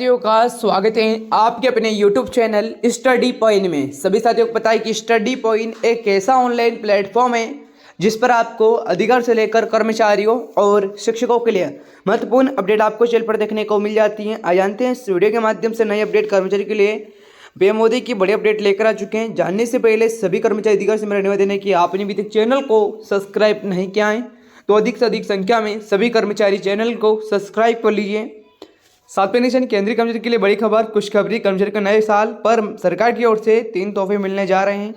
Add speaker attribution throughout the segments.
Speaker 1: साथियों का स्वागत है आपके अपने YouTube चैनल स्टडी पॉइंट में। सभी साथियों को पता है कि स्टडी पॉइंट एक ऐसा ऑनलाइन प्लेटफॉर्म है जिस पर आपको अधिकार से लेकर कर्मचारियों और शिक्षकों के लिए महत्वपूर्ण अपडेट आपको चैनल पर देखने को मिल जाती हैं। आ जानते हैं इस वीडियो के माध्यम से नई अपडेट कर्मचारी के लिए पीएम मोदी की बड़ी अपडेट लेकर आ चुके हैं। जानने से पहले सभी कर्मचारी अधिकार से मेरा निवेदन है कि आपने अभी तक चैनल को सब्सक्राइब नहीं किया है तो अधिक से अधिक संख्या में सभी कर्मचारी चैनल को सब्सक्राइब कर लीजिए। सातवें निशान केंद्रीय कर्मचारी के लिए बड़ी खबर, खुशखबरी। कर्मचारी को नए साल पर सरकार की ओर से 3 तोहफे मिलने जा रहे हैं।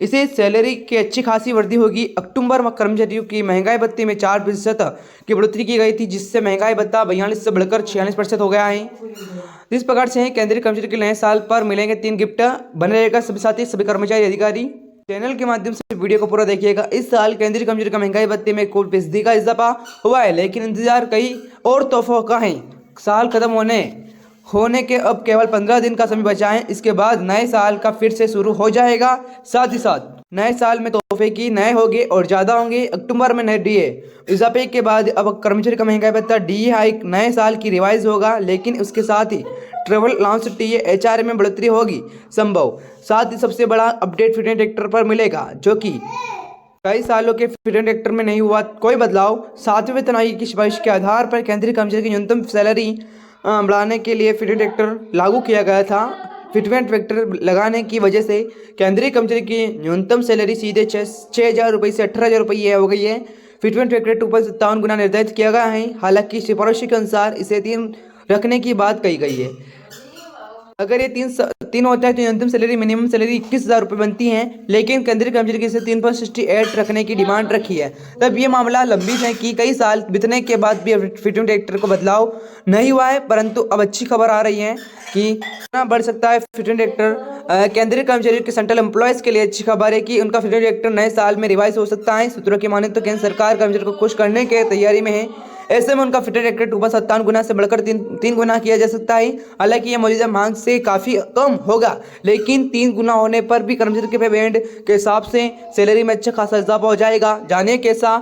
Speaker 1: इसे सैलरी की अच्छी खासी वृद्धि होगी। अक्टूबर में कर्मचारियों की महंगाई भत्ते में 4% की बढ़ोतरी की गई थी, जिससे महंगाई भत्ता 42 से बढ़कर 46% हो गया है। इस प्रकार से केंद्रीय कर्मचारी के नए साल पर मिलेंगे 3 गिफ्ट। बने रहेगा सभी साथी सभी कर्मचारी अधिकारी चैनल के माध्यम से वीडियो को पूरा देखिएगा। इस साल केंद्रीय कर्मचारी का महंगाई भत्ते में कुल फीसदी का इजाफा हुआ है, लेकिन इंतजार कई और तोहफों का है। साल खत्म होने के अब केवल 15 दिन का समय बचा है। इसके बाद नए साल का फिर से शुरू हो जाएगा। साथ ही साथ नए साल में तोहफे की नए होंगे और ज़्यादा होंगे। अक्टूबर में नए डीए इजाफे के बाद अब कर्मचारी का महंगाई भत्ता डीए हाइक नए साल की रिवाइज होगा, लेकिन उसके साथ ही ट्रेवल अलाउंस टीए एचआरए में बढ़ोतरी होगी संभव। साथ ही सबसे बड़ा अपडेट फिट एंड ट्रैक्टर पर मिलेगा, जो कि कई सालों के फिट एंड ट्रैक्टर में नहीं हुआ कोई बदलाव। 7वें वेतन आयोग की सिफारिश के आधार पर केंद्रीय कर्मचारी की न्यूनतम सैलरी बढ़ाने के लिए फिट एंड ट्रैक्टर लागू किया गया था। फिट एंड ट्रैक्टर लगाने की वजह से केंद्रीय कर्मचारी की न्यूनतम सैलरी सीधे 6,000 रुपये से 18,000 रुपये हो गई है। फिट एंड ट्रैक्टर 257 गुना निर्धारित किया गया है। हालांकि सिफारिश के अनुसार इसे 3 रखने की बात कही गई है। अगर ये तीन होता है तो न्यूनतम सैलरी मिनिमम सैलरी 21,000 रुपये बनती है, लेकिन केंद्रीय कर्मचारी की इसे 3.68 रखने की डिमांड रखी है। तब ये मामला लंबित है कि कई साल बीतने के बाद भी फिट एंड ट्रैक्टर को बदलाव नहीं हुआ है, परंतु अब अच्छी खबर आ रही है कि कितना बढ़ सकता है फिट एंड ट्रैक्टर। केंद्रीय कर्मचारी के सेंट्रल एम्प्लॉयज़ के लिए अच्छी खबर है कि उनका फिट एंड ट्रैक्टर नए साल में रिवाइज हो सकता है। सूत्रों की माने तो केंद्र सरकार कर्मचारी को खुश करने के तैयारी में है। ऐसे में उनका फिट एंड ट्रैक्टर 257 गुना से बढ़कर 3 गुना किया जा सकता है। हालांकि यह मौजूदा मांग से काफ़ी कम होगा, लेकिन 3 गुना होने पर भी कर्मचारी के पेमेंट के हिसाब से सैलरी में अच्छा खासा इजाफा हो जाएगा। जानिए कैसा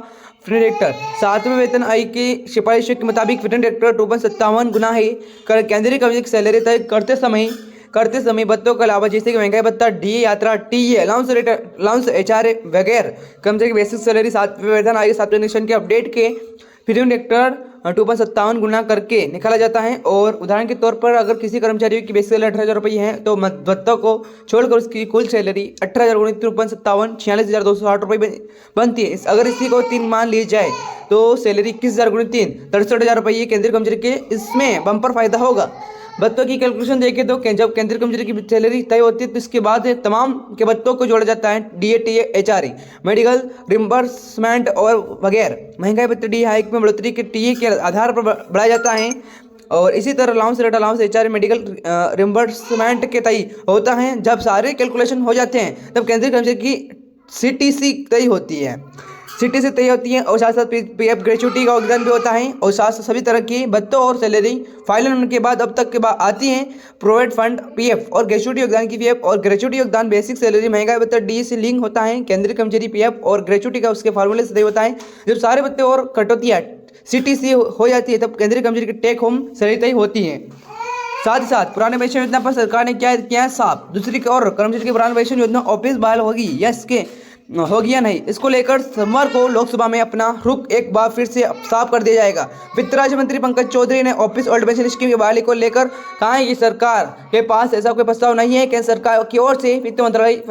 Speaker 1: फिट एंड ट्रैक्टर। 7वें वेतन आयोग की सिफारिश के मुताबिक फिट एंड ट्रैक्टर 257 गुना है। केंद्रीय कर्मचारी की सैलरी तय करते समय भत्तों के अलावा जैसे कि महंगाई भत्ता, डीए यात्रा, टीए अलाउंस एचआरए वगैरह कर्मचारी की बेसिक सैलरी 7वें वेतन आयोग 7वें निशान के अपडेट के फिट एंड ट्रैक्टर 257 गुना करके निकाला जाता है। और उदाहरण के तौर पर अगर किसी कर्मचारी की बेसिक सैलरी 18,000 रुपये है तो भत्तों को छोड़कर उसकी कुल सैलरी 18,000 गुणित 257 46,260 रुपये बनती है। अगर इसी को 3 मान ली जाए तो सैलरी 21,000 गुणित 3 63,000 रुपये केंद्रीय कर्मचारी के इसमें बम्पर फायदा होगा। भत्तों की कैलकुलेशन देखें तो जब केंद्रीय कर्मचारी की सैलरी तय होती है तो इसके बाद तमाम के भत्तों को जोड़ा जाता है। DA, TA, HRA, medical reimbursement और वगैरह। महंगाई भत्ते डी हाइक में बढ़ोतरी के टीए के आधार पर बढ़ाया जाता है और इसी तरह allowance rate allowance HRA medical reimbursement के तय होता है। जब सारे कैलकुलेशन हो जाते हैं तब केंद्रीय कर्मचारी की सीटीसी तय होती है। सिटी से तय होती है और साथ साथ पीएफ ग्रेचुइटी का योगदान भी होता है और साथ साथ सभी तरह की भत्तों और सैलरी फाइल होने के बाद अब तक के बाद आती हैं प्रोविडेंट फंड, पीएफ और ग्रेचुइटी योगदान की पीएफ और ग्रेचुइटी योगदान बेसिक सैलरी महंगाई भत्ता डी से लिंक होता है। केंद्रीय कर्मचारी पीएफ और ग्रेचुइटी का उसके फार्मूले से तय होता है। जब सारे भत्ते और कटौतियाँ सीटीसी हो जाती है तब केंद्रीय कर्मचारी की टेक होम सैलरी तय होती है। साथ ही साथ पुराने पेंशन योजना पर सरकार ने क्या किया है साफ। दूसरी ओर कर्मचारी की पुरानी पेंशन योजना ऑफिस बहाल होगी या इसके होगी या नहीं, इसको लेकर सोमवार को लोकसभा में अपना रुख एक बार फिर से साफ कर दिया जाएगा। वित्त राज्य मंत्री पंकज चौधरी ने ऑफिस ओल्ड पेंशन स्कीम की बहाली को लेकर कहा है कि सरकार के पास ऐसा कोई प्रस्ताव नहीं है। केंद्र सरकार की ओर से वित्त मंत्रालय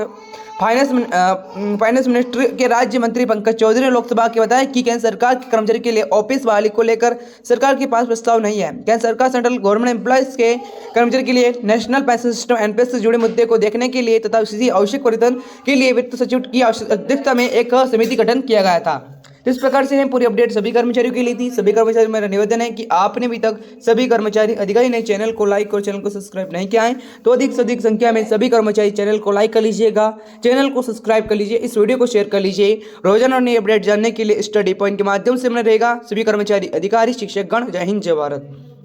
Speaker 1: फाइनेंस मिनिस्ट्री के राज्य मंत्री पंकज चौधरी ने लोकसभा के बताया कि केंद्र सरकार के कर्मचारी के लिए ऑफिस बहाली को लेकर सरकार के पास प्रस्ताव नहीं है। केंद्र सरकार सेंट्रल गवर्नमेंट एम्प्लॉयज के कर्मचारी के लिए नेशनल पेंशन सिस्टम एनपीएस से जुड़े मुद्दे को देखने के लिए तथा इसी आवश्यक परिवर्तन के लिए वित्त सचिव की अध्यक्षता में एक समिति गठन किया गया था। इस प्रकार से पूरी अपडेट सभी कर्मचारियों के लिए थी। सभी कर्मचारी मेरा निवेदन है कि आपने अभी तक सभी कर्मचारी अधिकारी ने चैनल को लाइक और चैनल को सब्सक्राइब नहीं किया है तो अधिक से अधिक संख्या में सभी कर्मचारी चैनल को लाइक कर लीजिएगा, चैनल को सब्सक्राइब कर लीजिए, इस वीडियो को शेयर कर लीजिए। रोजाना और नई अपडेट जानने के लिए स्टडी पॉइंट के माध्यम से बने रहेगा। सभी कर्मचारी अधिकारी शिक्षक गण, जय हिंद, जय भारत।